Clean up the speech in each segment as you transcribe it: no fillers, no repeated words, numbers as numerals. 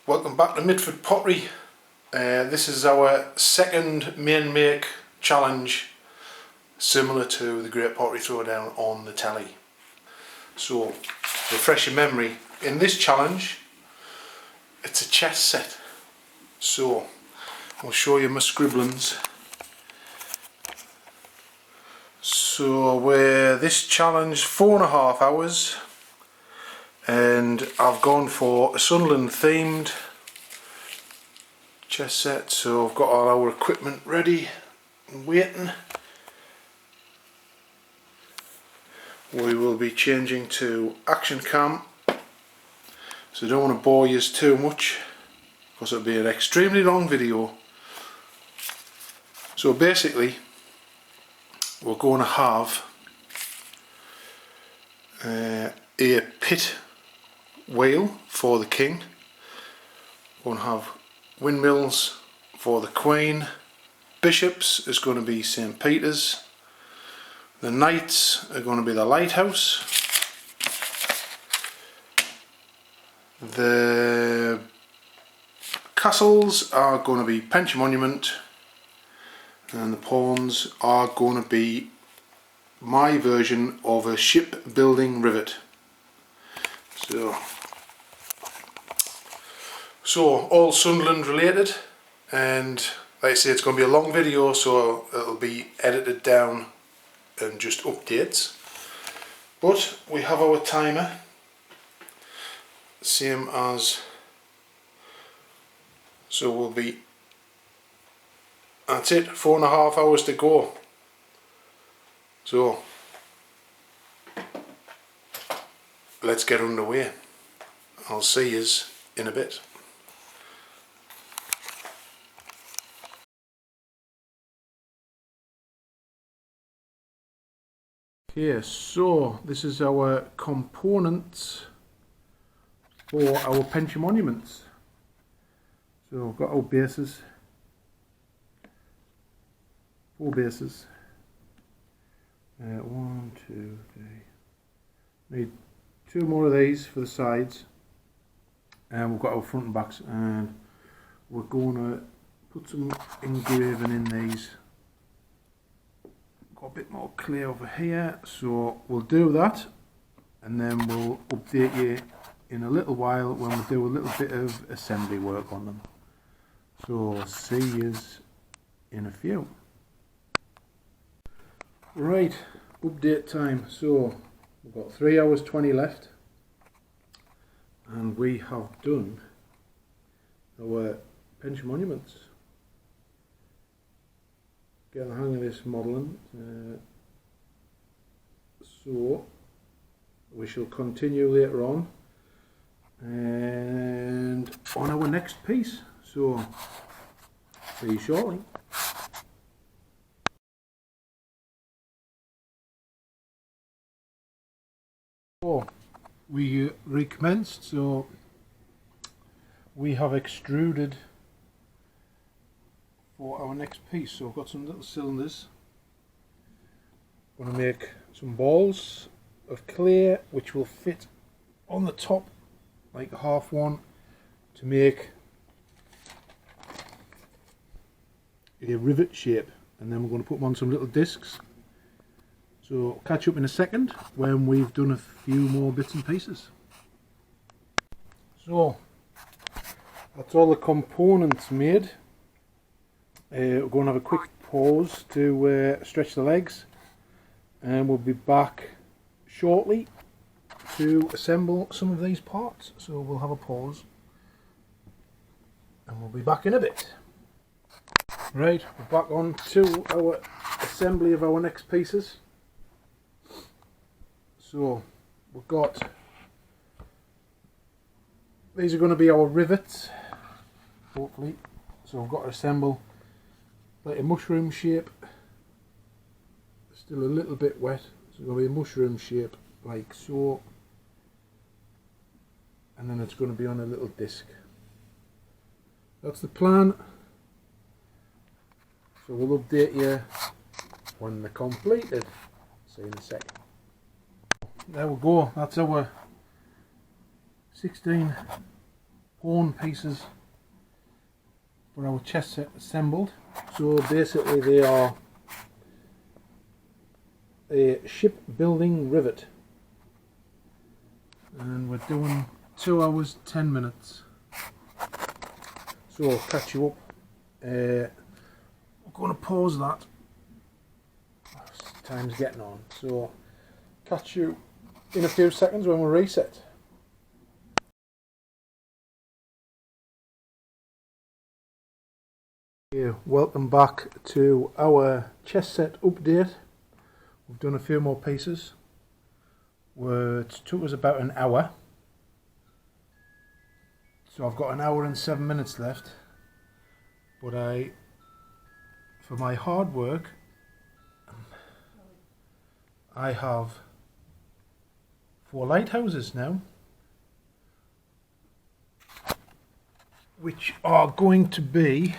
Welcome back to Mitford Pottery. This is our second main make challenge, similar to the Great Pottery Throwdown on the telly. So, refresh your memory, in this challenge it's a chess set. So, I'll show you my scribblings. So this challenge 4.5 hours, and I've gone for a Sunderland themed chess set. So I've got all our equipment ready and waiting. We will be changing to action cam, so I don't want to bore you too much because it'll be an extremely long video. So basically we're going to have a pit wheel for the king. We're going to have windmills for the queen. Bishops is going to be St. Peter's. The knights are going to be the lighthouse. The castles are going to be Penshaw monument, and the pawns are going to be my version of a shipbuilding rivet. So all Sunderland related, and like I say, it's going to be a long video, so it'll be edited down and just updates. But we have our timer, same as, so we'll be, that's it, 4.5 hours to go. So let's get underway. I'll see yous in a bit. Okay, so this is our components for our Penshaw monuments. So we've got our bases, 4 bases. 1, 2, 3. Need 2 more of these for the sides, and we've got our front and backs, and we're going to put some engraving in these. Got a bit more clear over here, so we'll do that, and then we'll update you in a little while when we do a little bit of assembly work on them. So see yous in a few. Right, update time. So we've got 3 hours 20 left, and we have done our Penshaw monuments. Get the hang of this modelling, so we shall continue later on and on our next piece. So see you shortly. So we recommenced. So we have extruded for our next piece. So I've got some little cylinders. I'm going to make some balls of clay which will fit on the top like a half one to make a rivet shape, and then we're going to put them on some little discs. So catch up in a second when we've done a few more bits and pieces. So that's all the components made. We're going to have a quick pause to stretch the legs, and we'll be back shortly to assemble some of these parts. So we'll have a pause and we'll be back in a bit. Right, we're back on to our assembly of our next pieces. So we've got, these are going to be our rivets, hopefully. So I've got to assemble like a mushroom shape. Still a little bit wet, so it's going to be a mushroom shape like so, and then it's going to be on a little disc. That's the plan. So we'll update you when they're completed. See you in a second. There we go, that's our 16 horn pieces for our chess set assembled. So basically they are a shipbuilding rivet, and we're doing 2 hours 10 minutes. So I'll catch you up. I'm going to pause that. Time's getting on, so catch you in a few seconds when we reset. Yeah, welcome back to our chess set update. We've done a few more pieces. It took us about an hour. So I've got an hour and 7 minutes left. But for my hard work, I have 4 lighthouses now, which are going to be,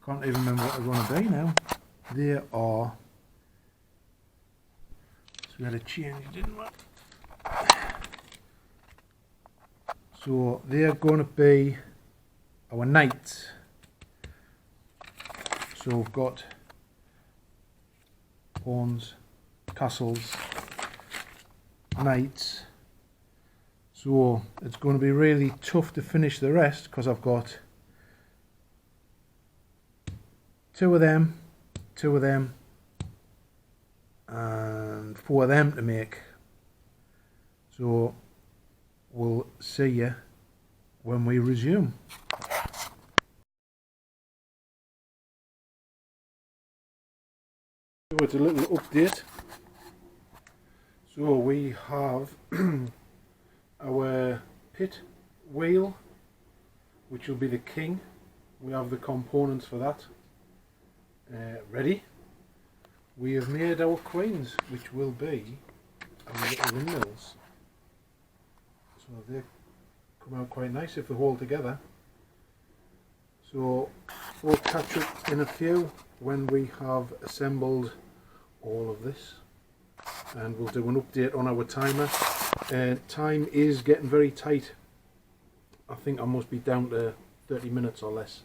can't even remember what they're going to be now. They are, so we had a change, didn't we? So they're going to be our knights. So we've got pawns, castles, knights. So it's going to be really tough to finish the rest because I've got 2 of them, 2 of them, and 4 of them to make. So we'll see you when we resume. So it's a little update. So we have our pit wheel, which will be the king. We have the components for that ready. We have made our queens, which will be our little windmills. So they come out quite nice if they hold together. So we'll catch up in a few when we have assembled all of this, and we'll do an update on our timer. Time is getting very tight. I think I must be down to 30 minutes or less.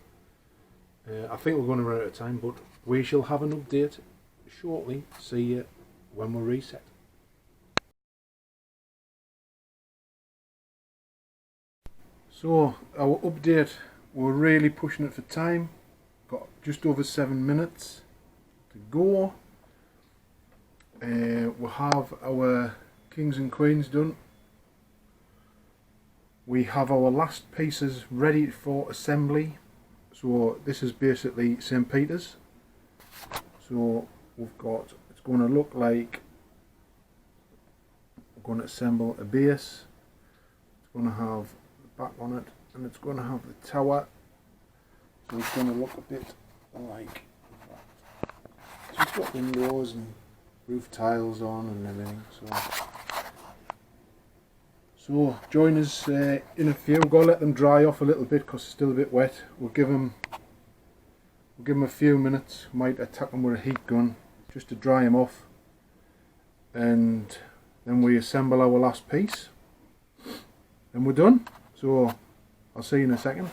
I think we're going to run out of time, but we shall have an update shortly. See you when we reset. So our update, we're really pushing it for time. Got just over 7 minutes to go. We'll have our kings and queens done. We have our last pieces ready for assembly. So this is basically St. Peter's. So we've got, it's going to look like, we're going to assemble a base. It's going to have the back on it, and it's going to have the tower. So it's going to look a bit like that. So it's got windows and roof tiles on and everything. So join us in a few. We've got to let them dry off a little bit because it's still a bit wet. We'll give them a few minutes. Might attack them with a heat gun just to dry them off, and then we assemble our last piece and we're done. So I'll see you in a second.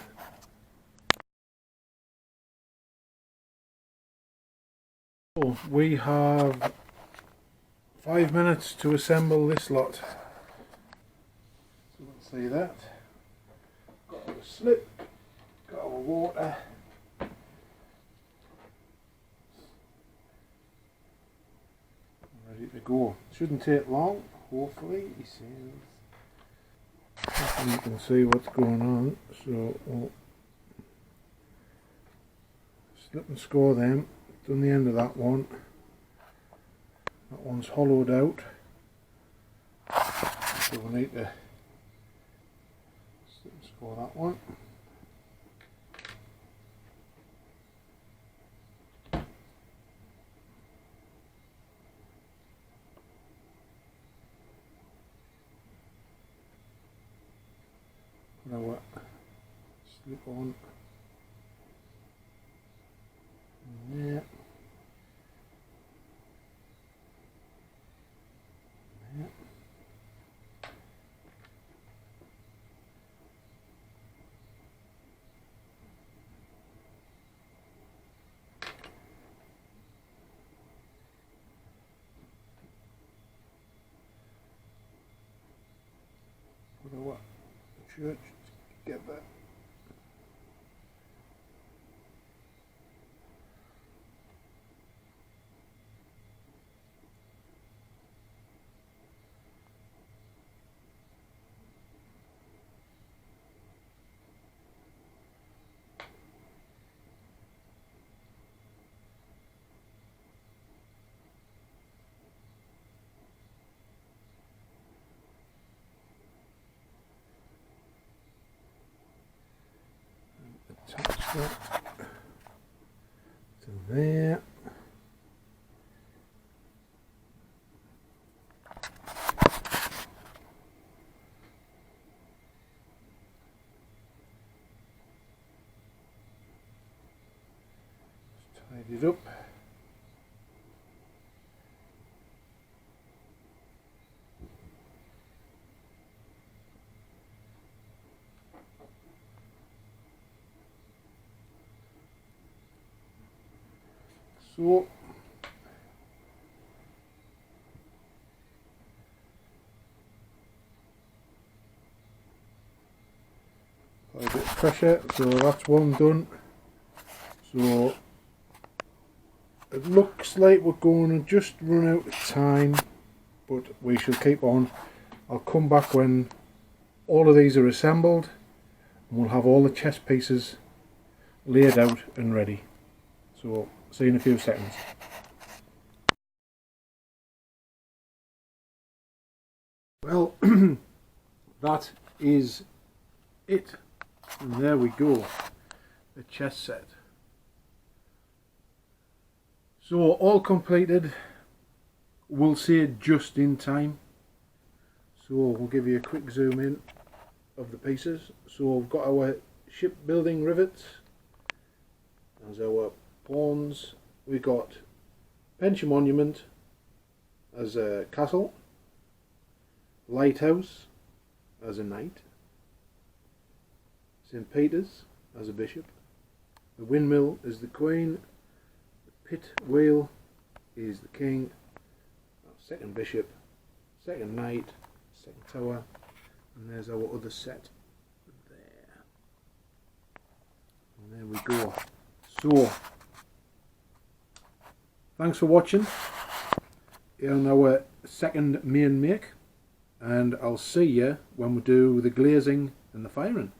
So we have 5 minutes to assemble this lot. So let's see that. Got our slip, got our water. Ready to go. Shouldn't take long, hopefully. He says. You can see what's going on. So we'll slip and score them. Done the end of that one. That one's hollowed out. So we need to slip and score that one. Put our slip on. Yeah. sure, get that. Attach that to there. Just tidy it up. So a bit of pressure, so that's one done. So it looks like we're going to just run out of time, but we shall keep on. I'll come back when all of these are assembled and we'll have all the chess pieces laid out and ready. So see you in a few seconds. Well, that is it. And there we go, the chess set. So all completed, we'll say just in time. So we'll give you a quick zoom in of the pieces. So we've got our shipbuilding rivets as our pawns. We've got Penshaw monument as a castle, lighthouse as a knight, St. Peter's as a bishop, the windmill is the queen, the pit wheel is the king, second bishop, second knight, second tower, and there's our other set there. And there we go. So thanks for watching on our second main make, and I'll see you when we do the glazing and the firing.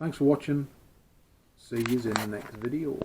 Thanks for watching. See you in the next video.